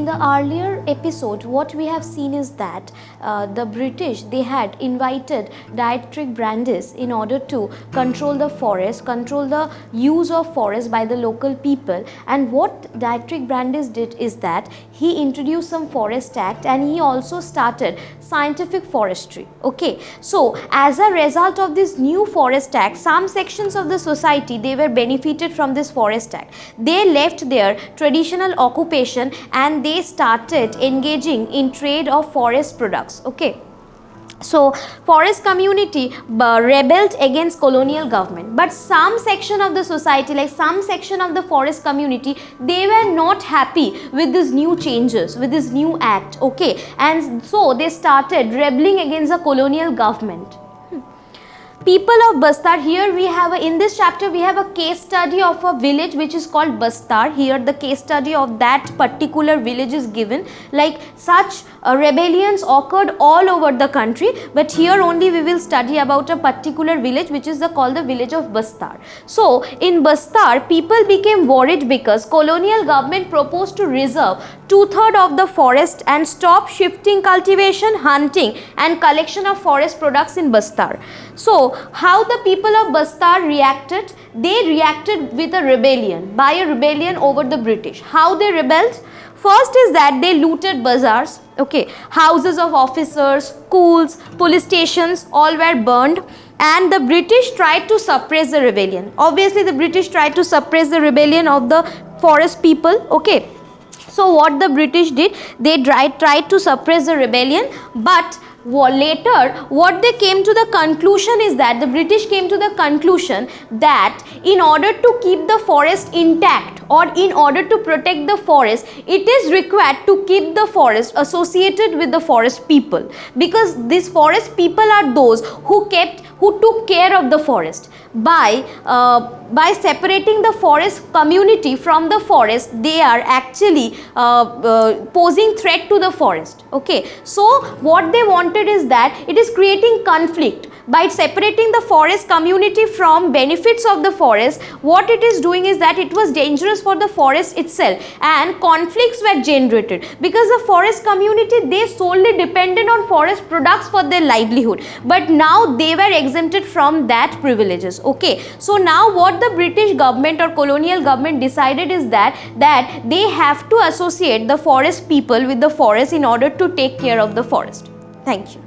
the earlier episode, what we have seen is that the British, they had invited Dietrich Brandis in order to control the forest, control the use of forest by the local people. And what Dietrich Brandis did is that he introduced some Forest Act, and he also started scientific forestry. Okay, so as a result of this new Forest Act, some sections of the society, they were benefited from this Forest Act. They left their traditional occupation and they started engaging in trade of forest products. Okay, so forest community rebelled against colonial government, but some section of the society, like some section of the forest community, they were not happy with these new changes, with this new act. Okay, and so they started rebelling against the colonial government. People of Bastar, here we have in this chapter we have a case study of a village which is called Bastar. Here the case study of that particular village is given. Like such rebellions occurred all over the country, but here only we will study about a particular village which is called the village of Bastar. So in Bastar, people became worried because colonial government proposed to reserve 2/3 of the forest and stop shifting cultivation, hunting and collection of forest products in Bastar. So how the people of Bastar reacted? They reacted with a rebellion, by a rebellion over the British. How they rebelled? First is that they looted bazaars. Okay, houses of officers, schools, police stations, all were burned, and the British tried to suppress the rebellion. Obviously the British tried to suppress the rebellion of the forest people. Okay, so what the British did, they tried to suppress the rebellion, but later what they came to the conclusion is that the British came to the conclusion that in order to keep the forest intact, or in order to protect the forest, it is required to keep the forest associated with the forest people, because these forest people are those who took care of the forest. By separating the forest community from the forest, they are actually posing threat to the forest. Okay, so what they wanted is that it is creating conflict. By separating the forest community from benefits of the forest, what it is doing is that it was dangerous for the forest itself, and conflicts were generated because the forest community, they solely depended on forest products for their livelihood, but now they were exempted from that privileges. Okay, so now what the British government or colonial government decided is that they have to associate the forest people with the forest in order to take care of the forest. Thank you.